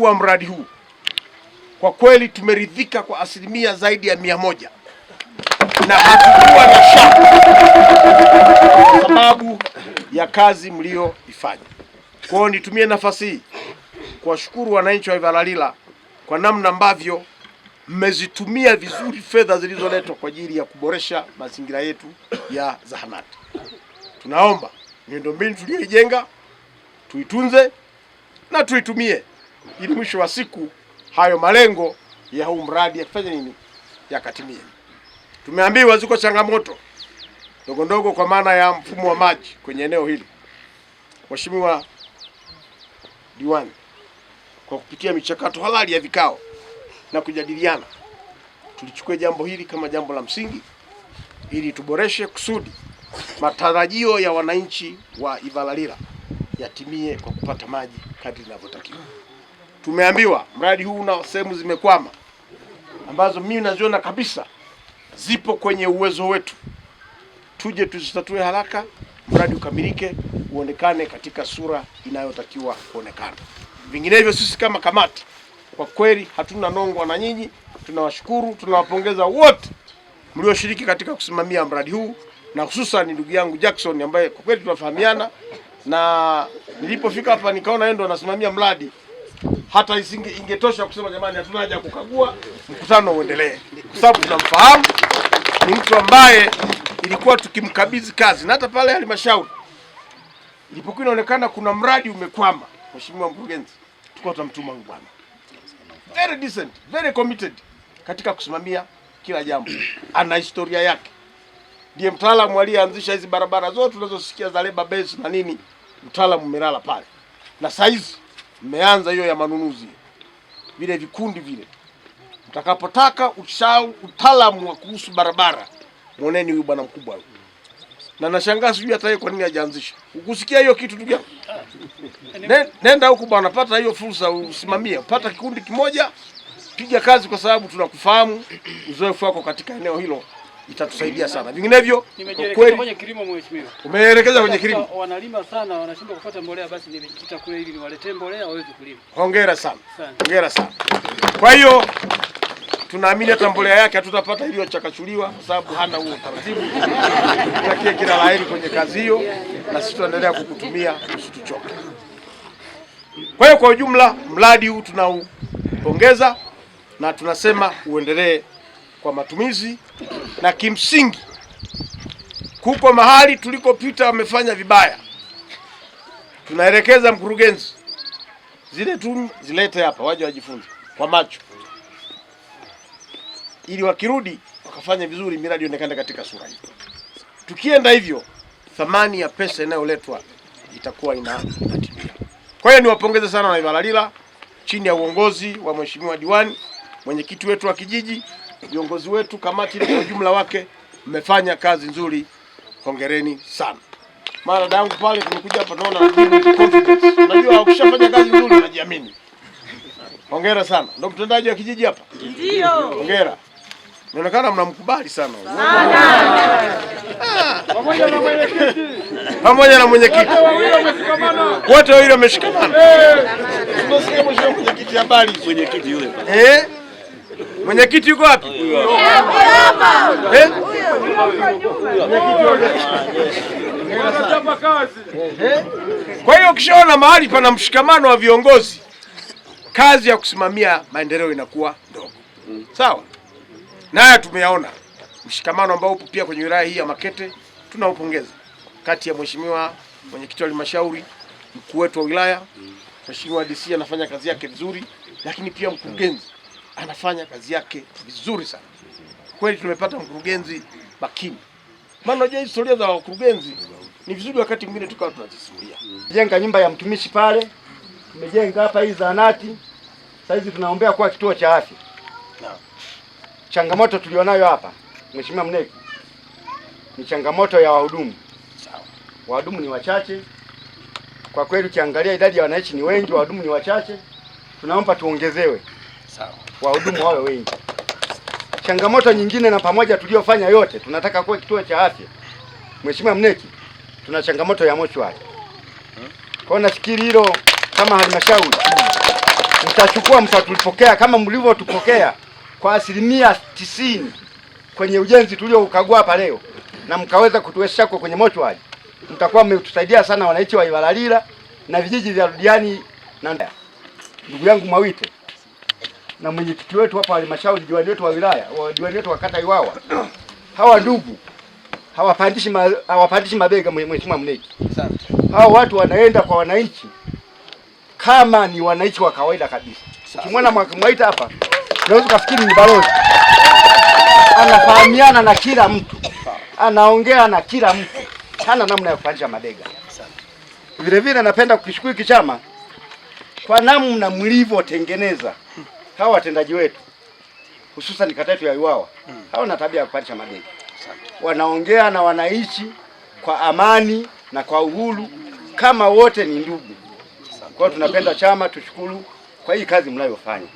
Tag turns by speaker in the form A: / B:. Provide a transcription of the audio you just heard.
A: Kwa mradi huu kwa kweli tumeridhika kwa asilimia zaidi ya 100 na hatukuwa na shaka kwa sababu ya kazi mlioifanya. Kwa hiyo nitumie nafasi hii kuwashukuru wananchi wa Ivalalila kwa namna ambavyo mmezitumia vizuri fedha zilizoletwa kwa ajili ya kuboresha mazingira yetu ya zahanati. Tunaomba miundombinu tuliyoijenga tuitunze na tuitumie ili mwisho wa siku hayo malengo ya huu mradi yakifanya nini, yakatimie. Tumeambiwa ziko changamoto ndogo ndogo kwa maana ya mfumo wa maji kwenye eneo hili. Mheshimiwa Diwani, kwa kupitia michakato halali ya vikao na kujadiliana, tulichukua jambo hili kama jambo la msingi ili tuboreshe kusudi matarajio ya wananchi wa Ivalalila yatimie kwa kupata maji kadri inavyotakiwa. Tumeambiwa mradi huu na sehemu zimekwama ambazo mimi naziona kabisa zipo kwenye uwezo wetu, tuje tuzitatue haraka, mradi ukamilike, uonekane katika sura inayotakiwa kuonekana. Vinginevyo sisi kama kamati kwa kweli hatuna nongwa na nyinyi. Tunawashukuru, tunawapongeza wote mlioshiriki katika kusimamia mradi huu, na hususan ndugu yangu Jackson ambaye kwa kweli tunafahamiana, na nilipofika hapa nikaona yeye ndo anasimamia mradi, hata ingetosha kusema jamani, hatuna haja kukagua, mkutano uendelee, kwa sababu tunamfahamu. Ni mtu ambaye ilikuwa tukimkabidhi kazi, na hata pale halmashauri ilipokuwa inaonekana kuna mradi umekwama, Mheshimiwa Mkurugenzi, tulikuwa tunamtuma bwana, very decent, very committed katika kusimamia kila jambo. Ana historia yake, ndiye mtaalamu aliyeanzisha hizi barabara zote tunazosikia za labor base na nini, mtaalamu mmelala pale, na saizi mmeanza hiyo ya manunuzi, vile vikundi vile. Mtakapotaka utaalamu wa kuhusu barabara, muoneni huyu bwana mkubwa huyu. Na nashangaa sijui hata yeye kwa nini hajaanzisha. Ukusikia hiyo kitu ndugu yangu? Nenda huko bwana, pata hiyo fursa usimamie. Pata kikundi kimoja, piga kazi, kwa sababu tunakufahamu, uzoefu wako katika eneo hilo itatusaidia sana. Vinginevyo
B: nimejielekeza kwenye kilimo mheshimiwa.
A: Umeelekeza kwenye kilimo.
B: Wanalima sana, wanashindwa kupata mbolea, basi nimejikita kule ili niwaletee mbolea waweze kulima. Hongera sana.
A: Hongera sana. Kwa hiyo tunaamini hata mbolea yake hatutapata iliyochakachuliwa kwa sababu hana huo taratibu. Tutakie kila laheri kwenye kazi hiyo, na sisi tuendelea kukutumia, usituchoke. Kwa hiyo kwa ujumla mradi huu tunaupongeza na tunasema uendelee kwa matumizi, na kimsingi kuko mahali tulikopita wamefanya vibaya. Tunaelekeza mkurugenzi, zile tu zilete hapa waje wajifunze kwa macho, ili wakirudi wakafanya vizuri, miradi ionekane katika sura hii. Tukienda hivyo, thamani ya pesa inayoletwa itakuwa inatimia. Kwa hiyo niwapongeze sana na Ivalalila chini ya uongozi wa Mheshimiwa Diwani, mwenyekiti wetu wa kijiji, viongozi wetu, kamati kwa ujumla wake, mmefanya kazi nzuri. Hongereni sana. Mara dada yangu pale tumekuja hapa tunaona confidence. Unajua ukishafanya kazi nzuri unajiamini. Hongera sana. Ndio mtendaji wa kijiji hapa?
C: Ndio.
A: Hongera. Inaonekana mnamkubali sana.
B: Pamoja na mwenyekiti.
A: Pamoja na mwenyekiti. Wote wawili wameshikamana. Tunasikia mheshimiwa mwenyekiti, habari? Mwenyekiti yule. Mwenyekiti yuko wapi?
C: Hapa.
A: Kwa hiyo ukishaona mahali pana mshikamano wa viongozi, kazi ya kusimamia maendeleo inakuwa ndogo. Sawa? Naye tumeyaona mshikamano ambao upo pia kwenye wilaya hii ya Makete, tunaupongeza, kati ya mheshimiwa mwenyekiti wa halmashauri, mkuu wetu wa wilaya, Mheshimiwa DC anafanya kazi yake vizuri, lakini pia mkurugenzi anafanya kazi yake vizuri sana. Kweli tumepata mkurugenzi makini. Maana unajua historia za wakurugenzi ni vizuri wakati mwingine tukawa tunazisimulia.
D: Jenga nyumba ya mtumishi pale, tumejenga hapa hii zahanati. Sasa hizi tunaombea kuwa kituo cha afya. Changamoto tulionayo hapa, Mheshimiwa Mneki, ni changamoto ya wahudumu.
A: Sawa.
D: Wahudumu ni wachache. Kwa kweli ukiangalia idadi ya wananchi ni wengi, wahudumu ni wachache. Tunaomba tuongezewe.
A: Sawa.
D: Wahudumu wawe wengi. Changamoto nyingine, na pamoja tuliofanya yote, tunataka kuwa kituo cha afya. Mheshimiwa Mneki, tuna changamoto ya mochwari. Kwa nafikiri hilo kama halmashauri mtachukua, mtatupokea kama mlivyotupokea kwa 90% kwenye ujenzi tulioukagua hapa leo, na mkaweza kutuwezesha kwenye mochwari. Mtakuwa mmetusaidia sana wananchi wa Iwalalila na vijiji vya Rudiani na ndugu yangu Mwawite na mwenyekiti wetu hapa halmashauri, diwani wetu wa wilaya, diwani wetu wa kata Iwawa. Hawa ndugu hawapandishi mabega, mheshimiwa mneki. Hawa watu wanaenda kwa wananchi kama ni wananchi wa kawaida kabisa. Ukimwona Mwawite hapa unaweza kufikiri ni balozi. Anafahamiana na kila mtu, anaongea na kila mtu, hana namna ya kupandisha mabega. Vile vile napenda kukishukuru kichama kwa namna mlivyotengeneza hawa watendaji wetu, hususan kata yetu ya Iwawa. Hawana tabia ya kupandisha mabega, wanaongea na wananchi kwa amani na kwa uhuru kama wote ni ndugu. Kwa hiyo tunapenda chama tushukuru kwa hii kazi mnayofanya.